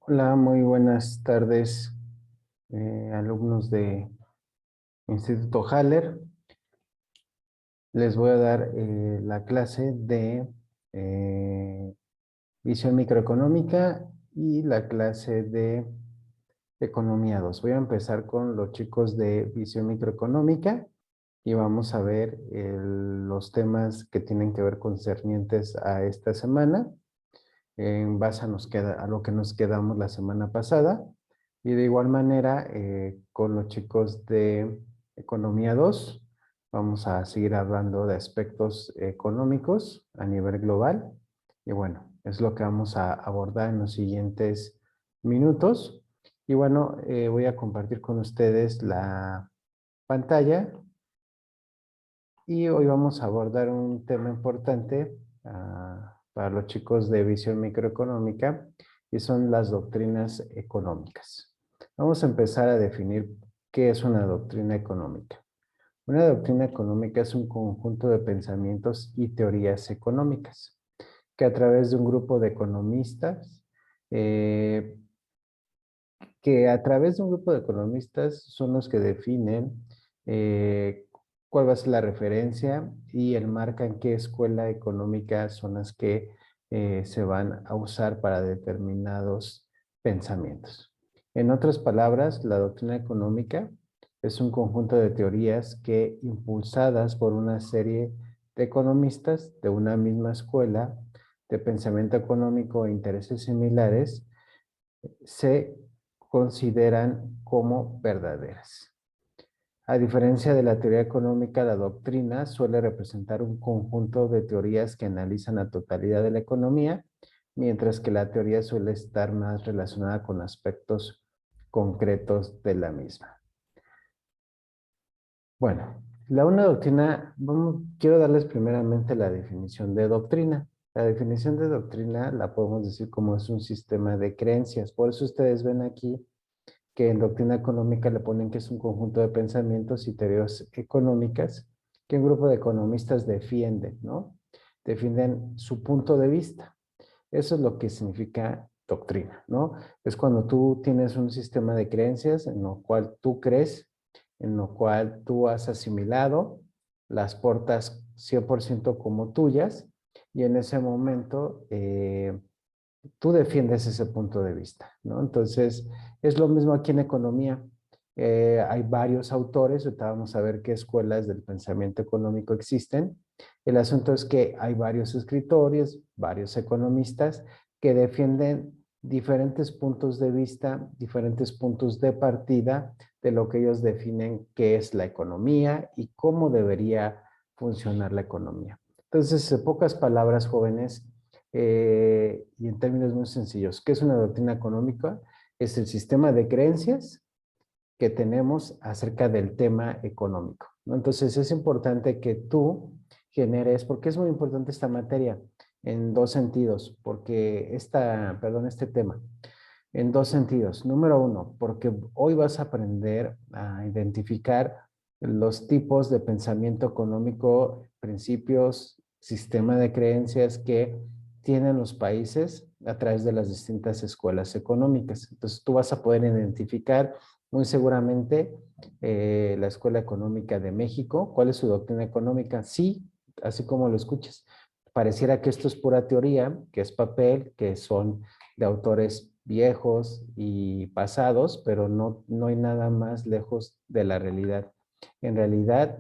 Hola, muy buenas tardes, alumnos de Instituto Haller. Les voy a dar la clase de eh, visión microeconómica y la clase de economía 2. Voy a empezar con los chicos de visión microeconómica y vamos a ver los temas que tienen que ver concernientes a esta semana en base a lo que nos quedamos la semana pasada. Y de igual manera, con los chicos de Economía 2 vamos a seguir hablando de aspectos económicos a nivel global. Y bueno, es lo que vamos a abordar en los siguientes minutos. Y bueno, voy a compartir con ustedes la pantalla y hoy vamos a abordar un tema importante para los chicos de visión microeconómica y son las doctrinas económicas. Vamos a empezar a definir qué es una doctrina económica. Una doctrina económica es un conjunto de pensamientos y teorías económicas que a través de un grupo de economistas eh, son los que definen cuál va a ser la referencia y enmarcan qué escuela económica son las que se van a usar para determinados pensamientos. En otras palabras, la doctrina económica es un conjunto de teorías que, impulsadas por una serie de economistas de una misma escuela de pensamiento económico e intereses similares, se consideran como verdaderas. A diferencia de la teoría económica, la doctrina suele representar un conjunto de teorías que analizan la totalidad de la economía, mientras que la teoría suele estar más relacionada con aspectos concretos de la misma. Bueno, una doctrina, quiero darles primeramente la definición de doctrina. La definición de doctrina la podemos decir como es un sistema de creencias. Por eso ustedes ven aquí que en doctrina económica le ponen que es un conjunto de pensamientos y teorías económicas que un grupo de economistas defienden, ¿no? Defienden su punto de vista. Eso es lo que significa doctrina, ¿no? Es cuando tú tienes un sistema de creencias en lo cual tú crees, en lo cual tú has asimilado, las portas 100% como tuyas y en ese momento tú defiendes ese punto de vista, ¿no? Entonces, es lo mismo aquí en economía. Hay varios autores, ahorita vamos a ver qué escuelas del pensamiento económico existen. El asunto es que hay varios escritores, varios economistas que defienden diferentes puntos de vista, diferentes puntos de partida de lo que ellos definen que es la economía y cómo debería funcionar la economía. Entonces, en pocas palabras, jóvenes, y en términos muy sencillos, ¿qué es una doctrina económica? Es el sistema de creencias que tenemos acerca del tema económico, ¿no? Entonces es importante que tú generes, porque es muy importante esta materia, en dos sentidos, porque este tema, en dos sentidos. Número uno, porque hoy vas a aprender a identificar los tipos de pensamiento económico, principios, sistema de creencias que tienen los países a través de las distintas escuelas económicas. Entonces tú vas a poder identificar muy seguramente la Escuela Económica de México. ¿Cuál es su doctrina económica? Sí, así como lo escuchas. Pareciera que esto es pura teoría, que es papel, que son de autores viejos y pasados, pero no hay nada más lejos de la realidad. En realidad,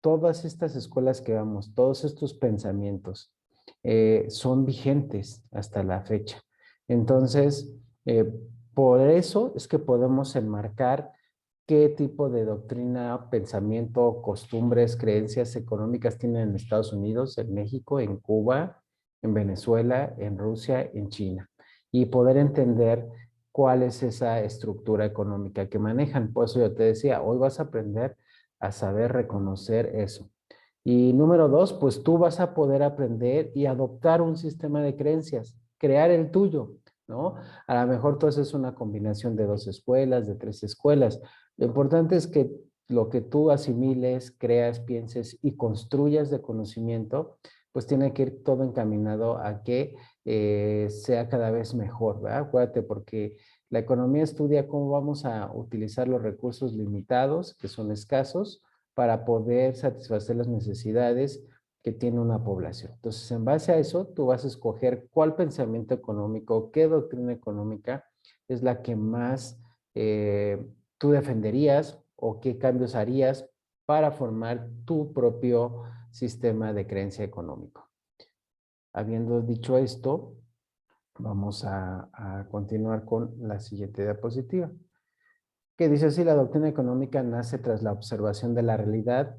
todas estas escuelas que vamos, todos estos pensamientos son vigentes hasta la fecha. Entonces, eh, por eso es que podemos enmarcar qué tipo de doctrina, pensamiento, costumbres, creencias económicas tienen en Estados Unidos, en México, en Cuba, en Venezuela, en Rusia, en China. Y poder entender cuál es esa estructura económica que manejan. Por eso yo te decía, hoy vas a aprender a saber reconocer eso. Y número dos, pues tú vas a poder aprender y adoptar un sistema de creencias, crear el tuyo, ¿no? A lo mejor tú haces una combinación de dos escuelas, de tres escuelas. Lo importante es que lo que tú asimiles, creas, pienses y construyas de conocimiento, pues tiene que ir todo encaminado a que sea cada vez mejor, ¿verdad? Acuérdate, porque la economía estudia cómo vamos a utilizar los recursos limitados, que son escasos, para poder satisfacer las necesidades que tiene una población. Entonces, en base a eso, tú vas a escoger cuál pensamiento económico, qué doctrina económica es la que más tú defenderías o qué cambios harías para formar tu propio sistema de creencia económico. Habiendo dicho esto, vamos a continuar con la siguiente diapositiva, que dice así: la doctrina económica nace tras la observación de la realidad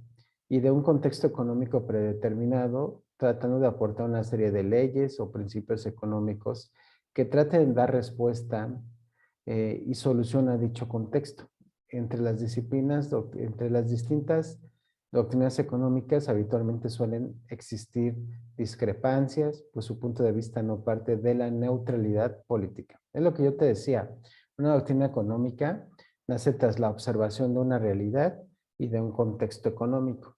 y de un contexto económico predeterminado, tratando de aportar una serie de leyes o principios económicos que traten de dar respuesta y solución a dicho contexto. Entre las distintas doctrinas económicas habitualmente suelen existir discrepancias, pues su punto de vista no parte de la neutralidad política. Es lo que yo te decía, una doctrina económica nace tras la observación de una realidad y de un contexto económico.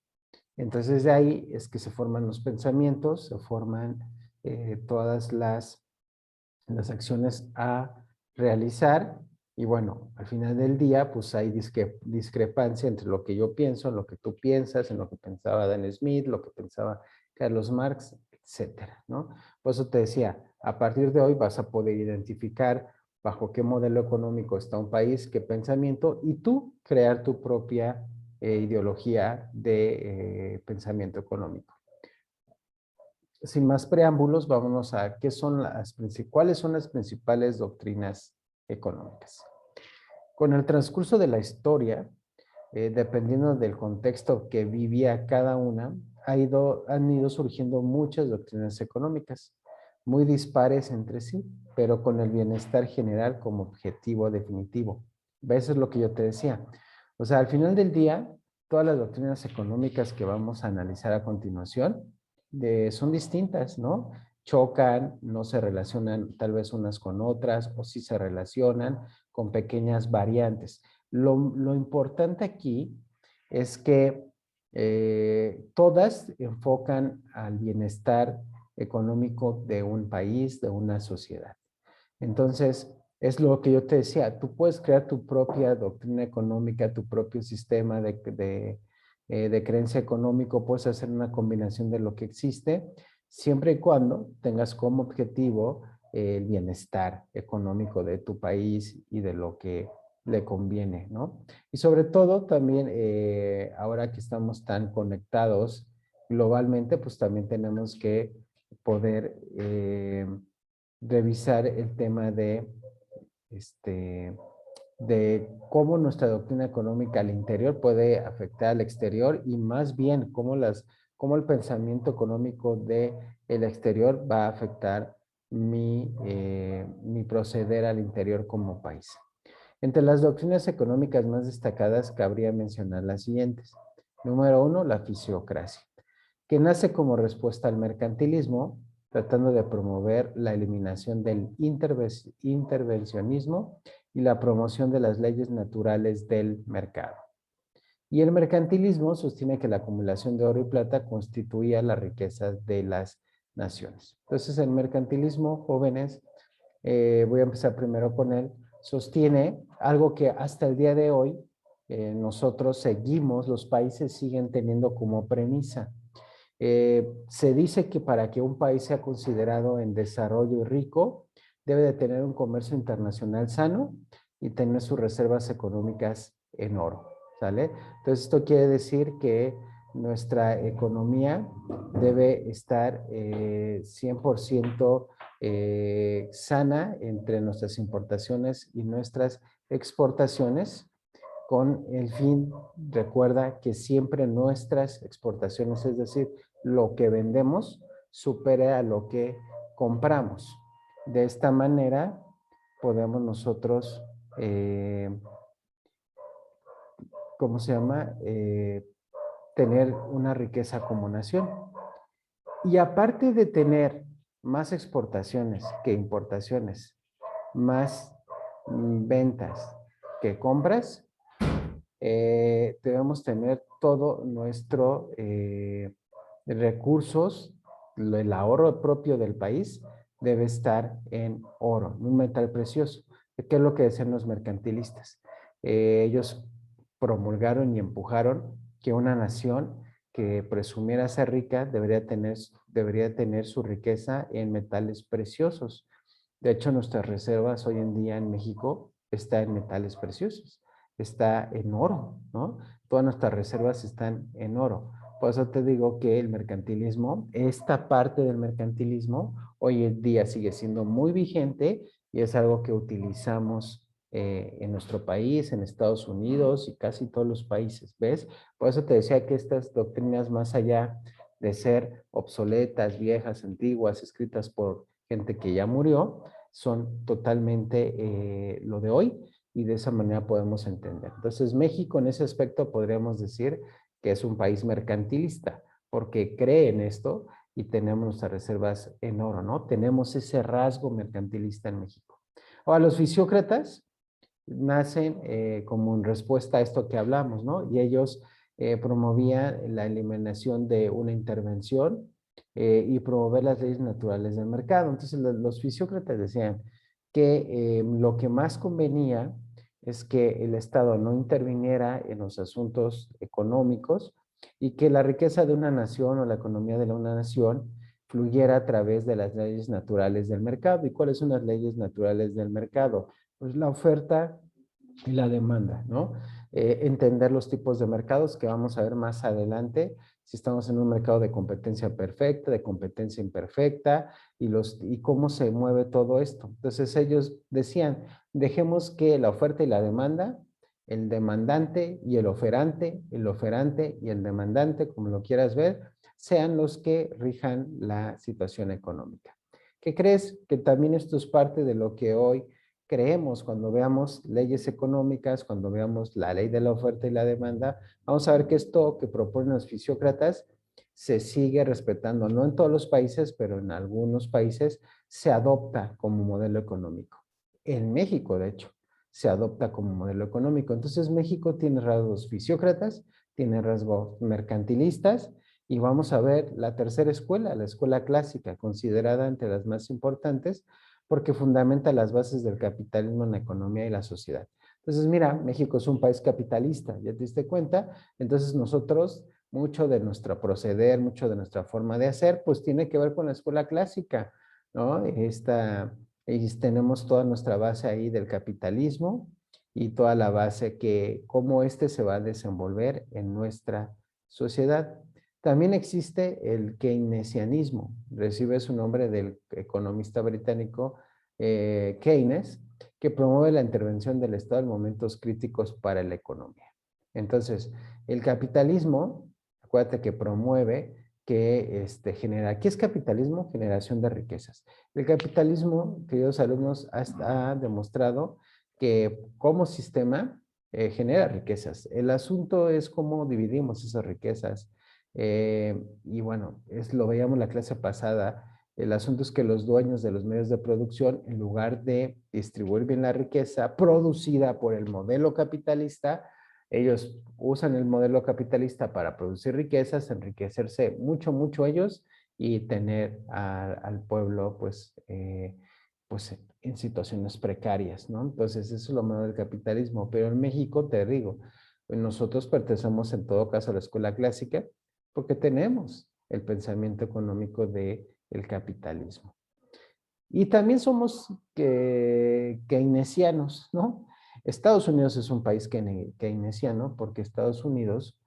Entonces de ahí es que se forman los pensamientos, se forman todas las acciones a realizar y bueno, al final del día pues hay discrepancia entre lo que yo pienso, lo que tú piensas, en lo que pensaba Dan Smith, lo que pensaba Carlos Marx, etcétera, ¿no? Por eso te decía, a partir de hoy vas a poder identificar bajo qué modelo económico está un país, qué pensamiento, y tú crear tu propia ideología de pensamiento económico. Sin más preámbulos, vámonos a cuáles son las principales doctrinas económicas. Con el transcurso de la historia, dependiendo del contexto que vivía cada una, han ido surgiendo muchas doctrinas económicas, muy dispares entre sí, pero con el bienestar general como objetivo definitivo. Eso es lo que yo te decía. O sea, al final del día, todas las doctrinas económicas que vamos a analizar a continuación son distintas, ¿no? Chocan, no se relacionan tal vez unas con otras, o sí se relacionan con pequeñas variantes. Lo importante aquí es que todas enfocan al bienestar económico de un país, de una sociedad. Entonces, es lo que yo te decía, tú puedes crear tu propia doctrina económica, tu propio sistema de creencia económico, puedes hacer una combinación de lo que existe, siempre y cuando tengas como objetivo el bienestar económico de tu país y de lo que le conviene, ¿no? Y sobre todo también, ahora que estamos tan conectados globalmente, pues también tenemos que poder revisar el tema de cómo nuestra doctrina económica al interior puede afectar al exterior y más bien cómo el pensamiento económico del exterior va a afectar mi proceder al interior como país. Entre las doctrinas económicas más destacadas cabría mencionar las siguientes. Número 1, la fisiocracia, que nace como respuesta al mercantilismo, tratando de promover la eliminación del intervencionismo y la promoción de las leyes naturales del mercado. Y el mercantilismo sostiene que la acumulación de oro y plata constituía la riqueza de las naciones. Entonces, el mercantilismo, jóvenes, voy a empezar primero con él, sostiene algo que hasta el día de hoy nosotros seguimos, los países siguen teniendo como premisa. Se dice que para que un país sea considerado en desarrollo y rico, debe de tener un comercio internacional sano y tener sus reservas económicas en oro, ¿sale? Entonces, esto quiere decir que nuestra economía debe estar 100% sana entre nuestras importaciones y nuestras exportaciones, con el fin, recuerda que siempre nuestras exportaciones, es decir, lo que vendemos, supere a lo que compramos. De esta manera podemos nosotros, ¿cómo se llama? Tener una riqueza como nación. Y aparte de tener más exportaciones que importaciones, más ventas que compras, debemos tener todo nuestro recursos, el ahorro propio del país, debe estar en oro, un metal precioso. ¿Qué es lo que decían los mercantilistas? Ellos promulgaron y empujaron que una nación que presumiera ser rica debería tener su riqueza en metales preciosos. De hecho, nuestras reservas hoy en día en México está en metales preciosos, está en oro, ¿no? Todas nuestras reservas están en oro. Por eso te digo que el mercantilismo, esta parte del mercantilismo, hoy en día sigue siendo muy vigente y es algo que utilizamos en nuestro país, en Estados Unidos y casi todos los países, ¿ves? Por eso te decía que estas doctrinas, más allá de ser obsoletas, viejas, antiguas, escritas por gente que ya murió, son totalmente lo de hoy y de esa manera podemos entender. Entonces, México en ese aspecto podríamos decir que es un país mercantilista porque cree en esto y tenemos nuestras reservas en oro, ¿no? Tenemos ese rasgo mercantilista en México. Ahora, los fisiócratas nacen como en respuesta a esto que hablamos, ¿no? Y ellos promovían la eliminación de una intervención y promover las leyes naturales del mercado. Entonces, los fisiócratas decían que lo que más convenía es que el Estado no interviniera en los asuntos económicos y que la riqueza de una nación o la economía de una nación fluyera a través de las leyes naturales del mercado. ¿Y cuáles son las leyes naturales del mercado? Pues la oferta y la demanda, ¿no? Entender los tipos de mercados que vamos a ver más adelante, si estamos en un mercado de competencia perfecta, de competencia imperfecta, y cómo se mueve todo esto. Entonces ellos decían, dejemos que la oferta y la demanda, el demandante y el oferante y el demandante, como lo quieras ver, sean los que rijan la situación económica. ¿Qué crees? Que también esto es parte de lo que hoy creemos cuando veamos leyes económicas, cuando veamos la ley de la oferta y la demanda, vamos a ver que esto que proponen los fisiócratas se sigue respetando, no en todos los países, pero en algunos países se adopta como modelo económico. En México, de hecho, se adopta como modelo económico. Entonces, México tiene rasgos fisiócratas, tiene rasgos mercantilistas, y vamos a ver la tercera escuela, la escuela clásica, considerada entre las más importantes, porque fundamenta las bases del capitalismo en la economía y la sociedad. Entonces, mira, México es un país capitalista, ¿ya te diste cuenta? Entonces nosotros, mucho de nuestro proceder, mucho de nuestra forma de hacer, pues tiene que ver con la escuela clásica, ¿no? Y tenemos toda nuestra base ahí del capitalismo y toda la base que cómo este se va a desenvolver en nuestra sociedad. También existe el keynesianismo, recibe su nombre del economista británico Keynes, que promueve la intervención del Estado en momentos críticos para la economía. Entonces, el capitalismo, acuérdate que promueve que genera, ¿qué es capitalismo? Generación de riquezas. El capitalismo, queridos alumnos, ha demostrado que como sistema genera riquezas. El asunto es cómo dividimos esas riquezas. Y bueno, lo veíamos la clase pasada. El asunto es que los dueños de los medios de producción, en lugar de distribuir bien la riqueza producida por el modelo capitalista, ellos usan el modelo capitalista para producir riquezas, enriquecerse mucho, mucho ellos y tener al pueblo pues en situaciones precarias, ¿no? Entonces eso es lo malo del capitalismo. Pero en México, te digo, nosotros pertenecemos en todo caso a la escuela clásica porque tenemos el pensamiento económico del capitalismo. Y también somos keynesianos, ¿no? Estados Unidos es un país keynesiano porque Estados Unidos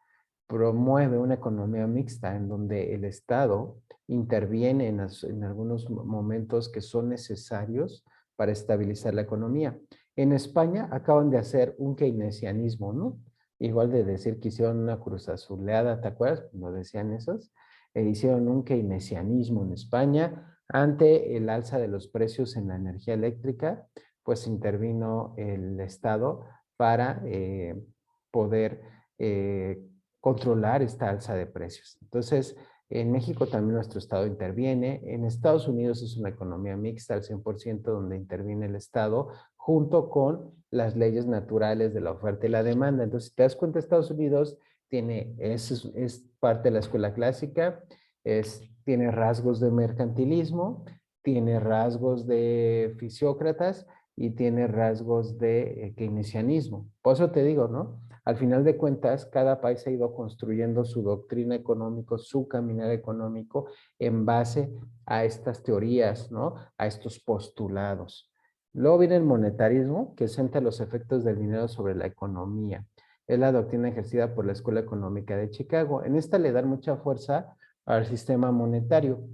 promueve una economía mixta en donde el Estado interviene en algunos momentos que son necesarios para estabilizar la economía. En España acaban de hacer un keynesianismo, ¿no? Igual de decir que hicieron una cruzazuleada, ¿te acuerdas? Cuando decían esos. Hicieron un keynesianismo en España ante el alza de los precios en la energía eléctrica, pues intervino el Estado para poder controlar esta alza de precios. Entonces, en México también nuestro Estado interviene. En Estados Unidos es una economía mixta al 100% donde interviene el Estado junto con las leyes naturales de la oferta y la demanda. Entonces, si te das cuenta, Estados Unidos es parte de la escuela clásica, tiene rasgos de mercantilismo, tiene rasgos de fisiócratas y tiene rasgos de keynesianismo. Por eso te digo, ¿no? Al final de cuentas, cada país ha ido construyendo su doctrina económica, su caminar económico en base a estas teorías, ¿no? A estos postulados. Luego viene el monetarismo, que centra los efectos del dinero sobre la economía. Es la doctrina ejercida por la Escuela Económica de Chicago. En esta le dan mucha fuerza al sistema monetario.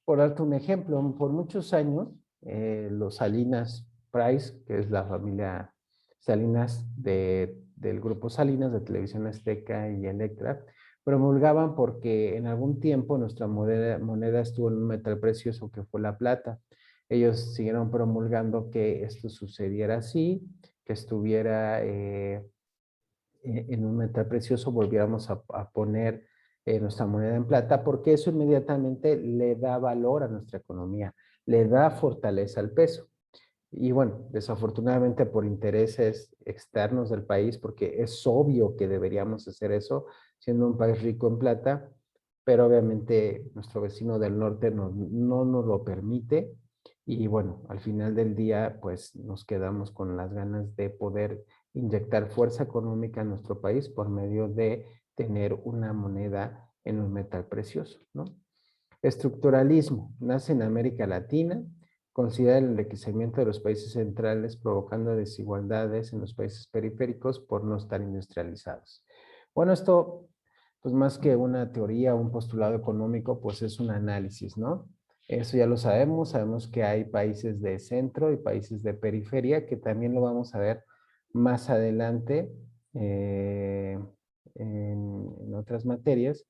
Por darte un ejemplo, por muchos años, los Salinas Price, que es la familia Salinas del grupo Salinas de Televisión Azteca y Electra, promulgaban porque en algún tiempo nuestra moneda estuvo en un metal precioso que fue la plata. Ellos siguieron promulgando que esto sucediera así, que estuviera en un metal precioso, volviéramos a poner nuestra moneda en plata, porque eso inmediatamente le da valor a nuestra economía, le da fortaleza al peso. Y bueno, desafortunadamente por intereses externos del país, porque es obvio que deberíamos hacer eso, siendo un país rico en plata, pero obviamente nuestro vecino del norte no nos lo permite. Y bueno, al final del día, pues nos quedamos con las ganas de poder inyectar fuerza económica en nuestro país por medio de tener una moneda en un metal precioso, ¿no? Estructuralismo nace en América Latina, considera el enriquecimiento de los países centrales provocando desigualdades en los países periféricos por no estar industrializados. Bueno, esto, pues más que una teoría o un postulado económico, pues es un análisis, ¿no? Eso ya lo sabemos, sabemos que hay países de centro y países de periferia, que también lo vamos a ver más adelante en otras materias,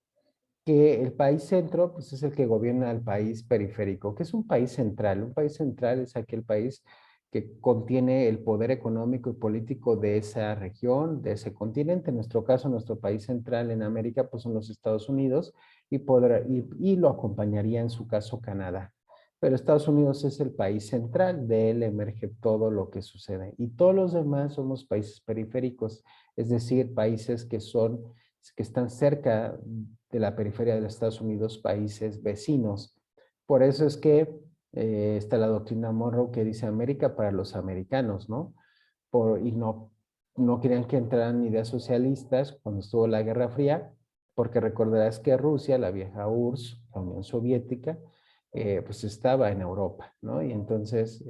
que el país centro pues, es el que gobierna al país periférico. ¿Qué es un país central? Un país central es aquel país que contiene el poder económico y político de esa región, de ese continente. En nuestro caso, nuestro país central en América pues, son los Estados Unidos y lo acompañaría en su caso Canadá. Pero Estados Unidos es el país central, de él emerge todo lo que sucede. Y todos los demás somos países periféricos, es decir, países que están cerca de la periferia de los Estados Unidos, países vecinos. Por eso es que está la doctrina Monroe que dice América para los americanos, ¿no? Y no querían que entraran ideas socialistas cuando estuvo la Guerra Fría, porque recordarás que Rusia, la vieja URSS, la Unión Soviética, pues estaba en Europa, ¿no? Y entonces,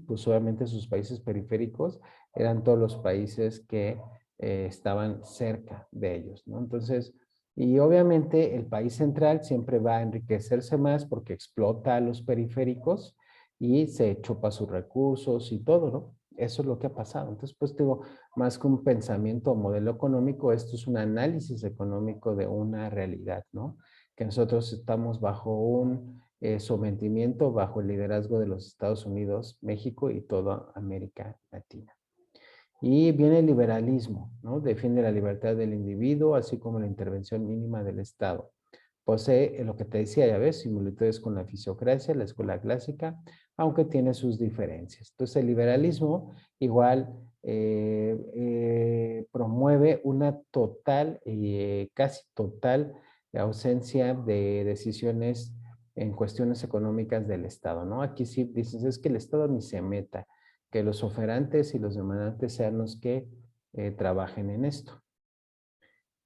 pues obviamente sus países periféricos eran todos los países que estaban cerca de ellos, ¿no? Entonces, y obviamente el país central siempre va a enriquecerse más porque explota a los periféricos y se chupa sus recursos y todo, ¿no? Eso es lo que ha pasado. Entonces, pues digo, más que un pensamiento o modelo económico, esto es un análisis económico de una realidad, ¿no? Que nosotros estamos bajo un sometimiento, bajo el liderazgo de los Estados Unidos, México y toda América Latina. Y viene el liberalismo, ¿no? Defiende la libertad del individuo, así como la intervención mínima del Estado. Posee lo que te decía, ya ves, similitudes con la fisiocracia, la escuela clásica, aunque tiene sus diferencias. Entonces, el liberalismo igual promueve una total, casi total ausencia de decisiones en cuestiones económicas del Estado, ¿no? Aquí sí dices, es que el Estado ni se meta, que los oferantes y los demandantes sean los que trabajen en esto.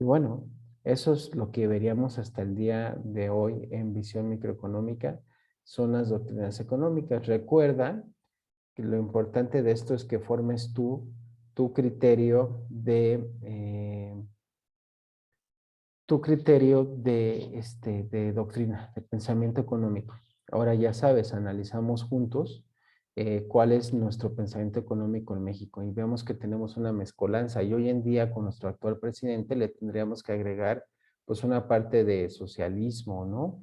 Y bueno, eso es lo que veríamos hasta el día de hoy en visión microeconómica, son las doctrinas económicas. Recuerda que lo importante de esto es que formes tu criterio de doctrina, de pensamiento económico. Ahora ya sabes, analizamos juntos cuál es nuestro pensamiento económico en México y vemos que tenemos una mezcolanza y hoy en día con nuestro actual presidente le tendríamos que agregar pues una parte de socialismo, ¿no?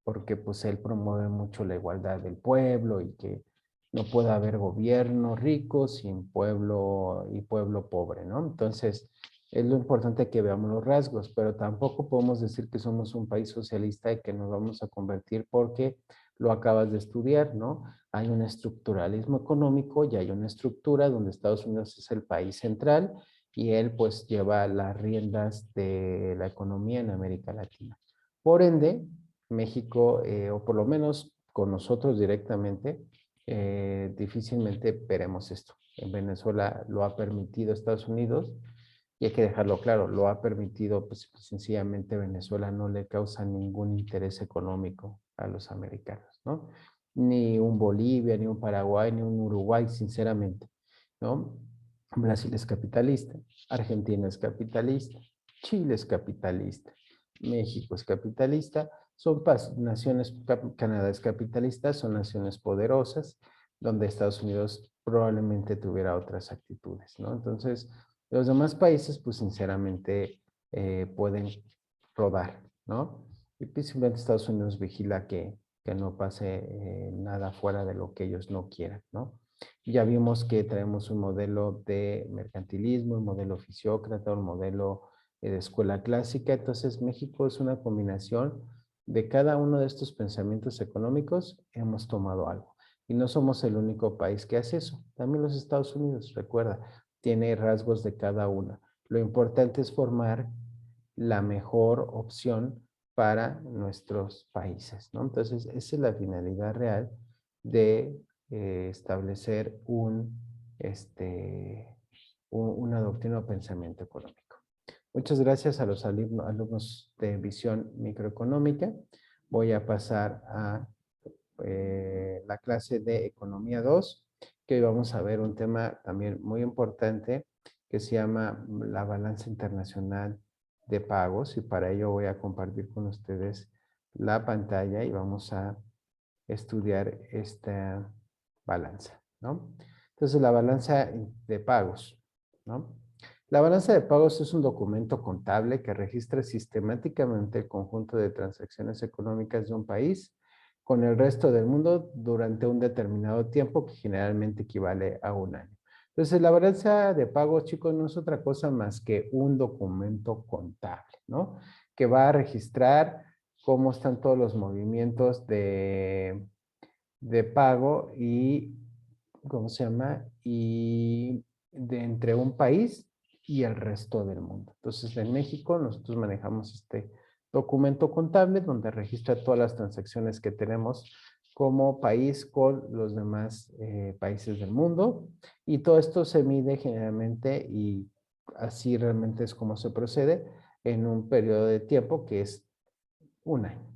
Porque pues él promueve mucho la igualdad del pueblo y que no puede haber gobierno rico sin pueblo y pueblo pobre, ¿no? Entonces, es lo importante que veamos los rasgos, pero tampoco podemos decir que somos un país socialista y que nos vamos a convertir porque lo acabas de estudiar, ¿no? Hay un estructuralismo económico y hay una estructura donde Estados Unidos es el país central y él pues lleva las riendas de la economía en América Latina. Por ende, México, o por lo menos con nosotros directamente, difícilmente veremos esto. En Venezuela lo ha permitido Estados Unidos y hay que dejarlo claro, lo ha permitido, pues sencillamente Venezuela no le causa ningún interés económico a los americanos, ¿no? Ni un Bolivia, ni un Paraguay, ni un Uruguay, sinceramente, ¿no? Brasil es capitalista, Argentina es capitalista, Chile es capitalista, México es capitalista, son naciones, Canadá es capitalista, son naciones poderosas, donde Estados Unidos probablemente tuviera otras actitudes, ¿no? Entonces, los demás países, pues sinceramente, pueden rodar, ¿no? Y pues, simplemente Estados Unidos vigila que no pase nada fuera de lo que ellos no quieran, ¿no? Ya vimos que traemos un modelo de mercantilismo, un modelo fisiócrata, un modelo de escuela clásica. Entonces, México es una combinación de cada uno de estos pensamientos económicos, hemos tomado algo. Y no somos el único país que hace eso. También los Estados Unidos, recuerda, tiene rasgos de cada una. Lo importante es formar la mejor opción para nuestros países, ¿no? Entonces, esa es la finalidad real de establecer una doctrina o pensamiento económico. Muchas gracias a los alumnos de visión microeconómica. Voy a pasar a la clase de Economía 2, que hoy vamos a ver un tema también muy importante que se llama la balanza internacional de pagos, y para ello voy a compartir con ustedes la pantalla y vamos a estudiar esta balanza, ¿no? Entonces, la balanza de pagos, ¿no? La balanza de pagos es un documento contable que registra sistemáticamente el conjunto de transacciones económicas de un país con el resto del mundo durante un determinado tiempo que generalmente equivale a un año. Entonces, la balanza de pagos, chicos, no es otra cosa más que un documento contable, ¿no? Que va a registrar cómo están todos los movimientos de pago y, ¿cómo se llama? Y de entre un país y el resto del mundo. Entonces, en México nosotros manejamos este documento contable donde registra todas las transacciones que tenemos como país con los demás países del mundo, y todo esto se mide generalmente, y así realmente es como se procede, en un periodo de tiempo que es un año.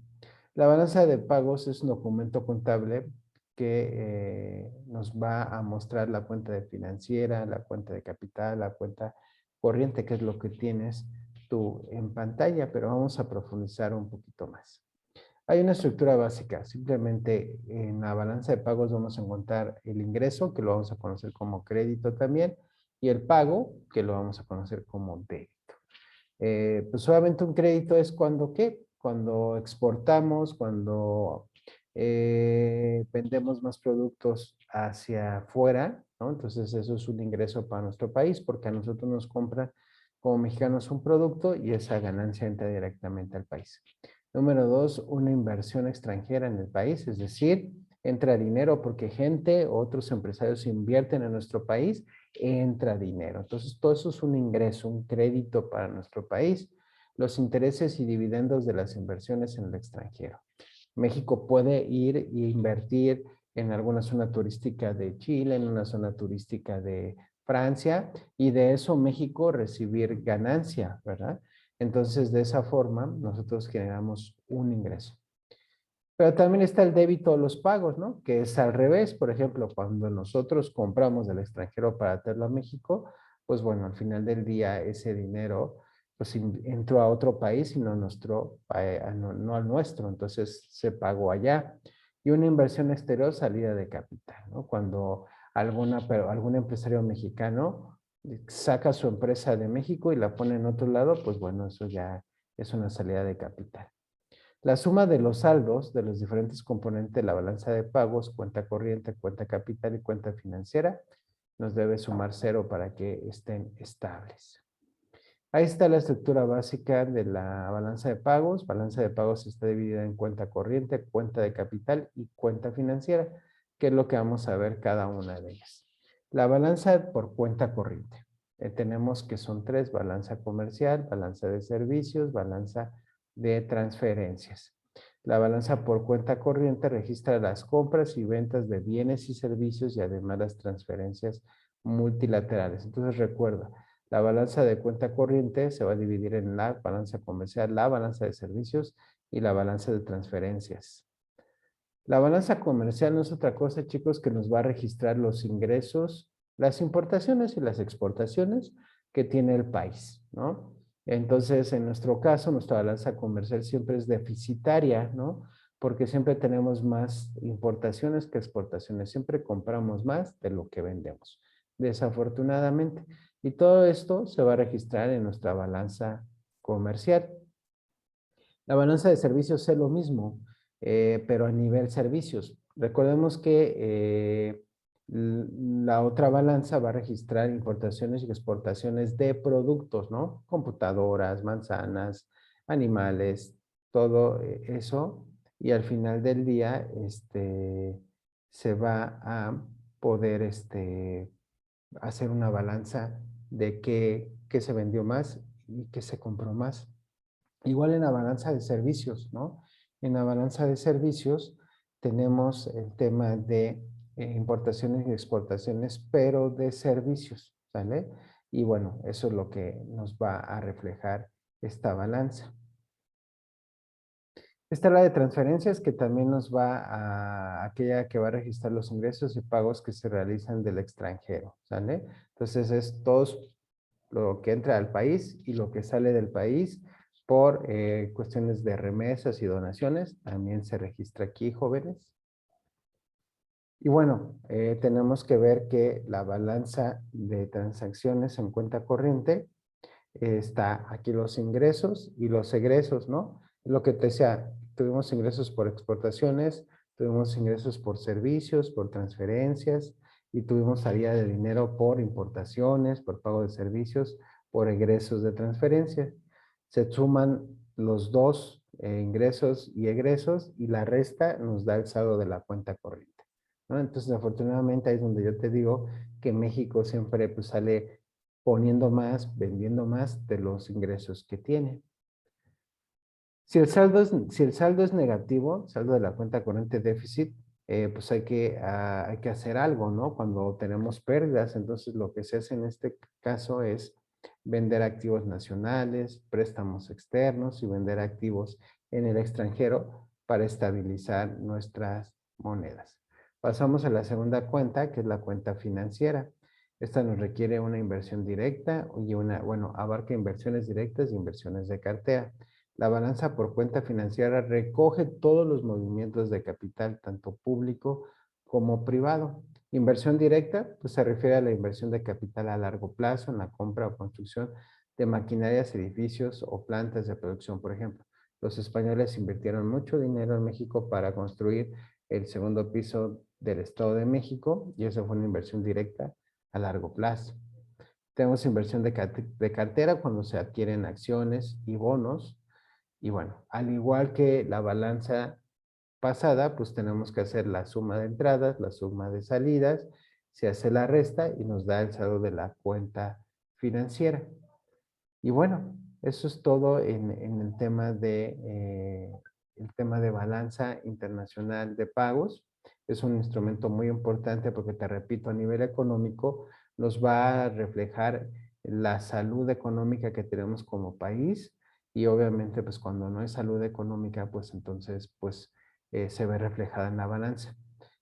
La balanza de pagos es un documento contable que nos va a mostrar la cuenta de financiera, la cuenta de capital, la cuenta corriente, que es lo que tienes tú en pantalla, pero vamos a profundizar un poquito más. Hay una estructura básica, simplemente en la balanza de pagos vamos a encontrar el ingreso, que lo vamos a conocer como crédito también, y el pago, que lo vamos a conocer como débito. Pues solamente un crédito es cuando, ¿qué? Cuando exportamos, cuando vendemos más productos hacia afuera, ¿no? Entonces eso es un ingreso para nuestro país porque a nosotros nos compran como mexicanos un producto y esa ganancia entra directamente al país. Número dos, una inversión extranjera en el país, es decir, entra dinero porque gente, otros empresarios invierten en nuestro país, entra dinero. Entonces, todo eso es un ingreso, un crédito para nuestro país. Los intereses y dividendos de las inversiones en el extranjero. México puede ir e invertir en alguna zona turística de Chile, en una zona turística de Francia, y de eso México recibir ganancia, ¿verdad? Entonces, de esa forma, nosotros generamos un ingreso. Pero también está el débito a los pagos, ¿no? Que es al revés. Por ejemplo, cuando nosotros compramos del extranjero para traerlo a México, pues bueno, al final del día ese dinero pues entró a otro país y no, no al nuestro. Entonces se pagó allá. Y una inversión exterior, salida de capital, ¿no? Cuando algún empresario mexicano saca su empresa de México y la pone en otro lado, pues bueno, eso ya es una salida de capital. La suma de los saldos de los diferentes componentes de la balanza de pagos, cuenta corriente, cuenta capital y cuenta financiera, nos debe sumar cero para que estén estables. Ahí está la estructura básica de la balanza de pagos. Balanza de pagos está dividida en cuenta corriente, cuenta de capital y cuenta financiera, que es lo que vamos a ver cada una de ellas. La balanza por cuenta corriente. Tenemos que son tres: balanza comercial, balanza de servicios, balanza de transferencias. La balanza por cuenta corriente registra las compras y ventas de bienes y servicios y además las transferencias multilaterales. Entonces recuerda, la balanza de cuenta corriente se va a dividir en la balanza comercial, la balanza de servicios y la balanza de transferencias. La balanza comercial no es otra cosa, chicos, que nos va a registrar los ingresos, las importaciones y las exportaciones que tiene el país, ¿no? Entonces, en nuestro caso, nuestra balanza comercial siempre es deficitaria, ¿no? Porque siempre tenemos más importaciones que exportaciones, siempre compramos más de lo que vendemos, desafortunadamente. Y todo esto se va a registrar en nuestra balanza comercial. La balanza de servicios es lo mismo, pero a nivel servicios. Recordemos que la otra balanza va a registrar importaciones y exportaciones de productos, ¿no? Computadoras, manzanas, animales, todo eso. Y al final del día, se va a poder hacer una balanza de qué se vendió más y qué se compró más. Igual en la balanza de servicios, ¿no? En la balanza de servicios tenemos el tema de importaciones y exportaciones, pero de servicios, ¿sale? Y bueno, eso es lo que nos va a reflejar esta balanza. Esta es la de transferencias que también nos va a aquella que va a registrar los ingresos y pagos que se realizan del extranjero, ¿sale? Entonces es todo lo que entra al país y lo que sale del país por cuestiones de remesas y donaciones, también se registra aquí, jóvenes. Y bueno, tenemos que ver que la balanza de transacciones en cuenta corriente está aquí los ingresos y los egresos, ¿no? Lo que te decía, tuvimos ingresos por exportaciones, tuvimos ingresos por servicios, por transferencias y tuvimos salida de dinero por importaciones, por pago de servicios, por egresos de transferencias. Se suman los dos ingresos y egresos y la resta nos da el saldo de la cuenta corriente, ¿no? Entonces, afortunadamente, ahí es donde yo te digo que México siempre pues, sale poniendo más, vendiendo más de los ingresos que tiene. Si el saldo es negativo, saldo de la cuenta corriente déficit, pues hay que hacer algo, ¿no? Cuando tenemos pérdidas, entonces lo que se hace en este caso es vender activos nacionales, préstamos externos y vender activos en el extranjero para estabilizar nuestras monedas. Pasamos a la segunda cuenta, que es la cuenta financiera. Esta nos requiere una inversión directa y bueno, abarca inversiones directas y inversiones de cartera. La balanza por cuenta financiera recoge todos los movimientos de capital, tanto público como privado. Inversión directa, pues se refiere a la inversión de capital a largo plazo en la compra o construcción de maquinarias, edificios o plantas de producción, por ejemplo. Los españoles invirtieron mucho dinero en México para construir el segundo piso del Estado de México y eso fue una inversión directa a largo plazo. Tenemos inversión de cartera cuando se adquieren acciones y bonos. Y bueno, al igual que la balanza pasada, pues tenemos que hacer la suma de entradas, la suma de salidas, se hace la resta y nos da el saldo de la cuenta financiera. Y bueno, eso es todo en el tema de balanza internacional de pagos. Es un instrumento muy importante porque, te repito, a nivel económico nos va a reflejar la salud económica que tenemos como país y obviamente pues cuando no hay salud económica pues entonces pues se ve reflejada en la balanza.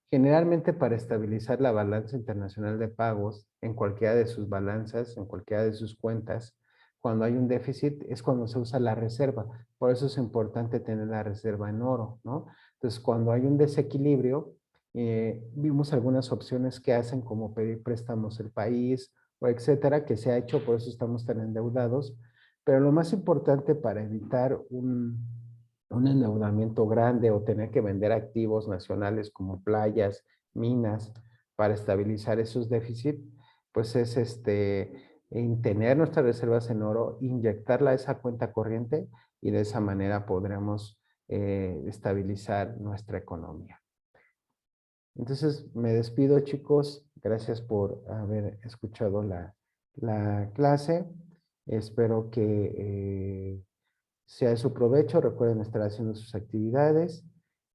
Generalmente para estabilizar la balanza internacional de pagos en cualquiera de sus balanzas, en cualquiera de sus cuentas, cuando hay un déficit es cuando se usa la reserva. Por eso es importante tener la reserva en oro, ¿no? Entonces, cuando hay un desequilibrio, vimos algunas opciones que hacen como pedir préstamos al país o etcétera, que se ha hecho, por eso estamos tan endeudados. Pero lo más importante para evitar un endeudamiento grande o tener que vender activos nacionales como playas, minas, para estabilizar esos déficits, pues es en tener nuestras reservas en oro, inyectarla a esa cuenta corriente y de esa manera podremos estabilizar nuestra economía. Entonces, me despido, chicos. Gracias por haber escuchado la clase. Espero que sea de su provecho. Recuerden estar haciendo sus actividades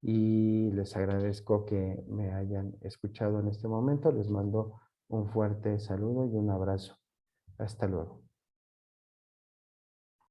y les agradezco que me hayan escuchado en este momento. Les mando un fuerte saludo y un abrazo. Hasta luego.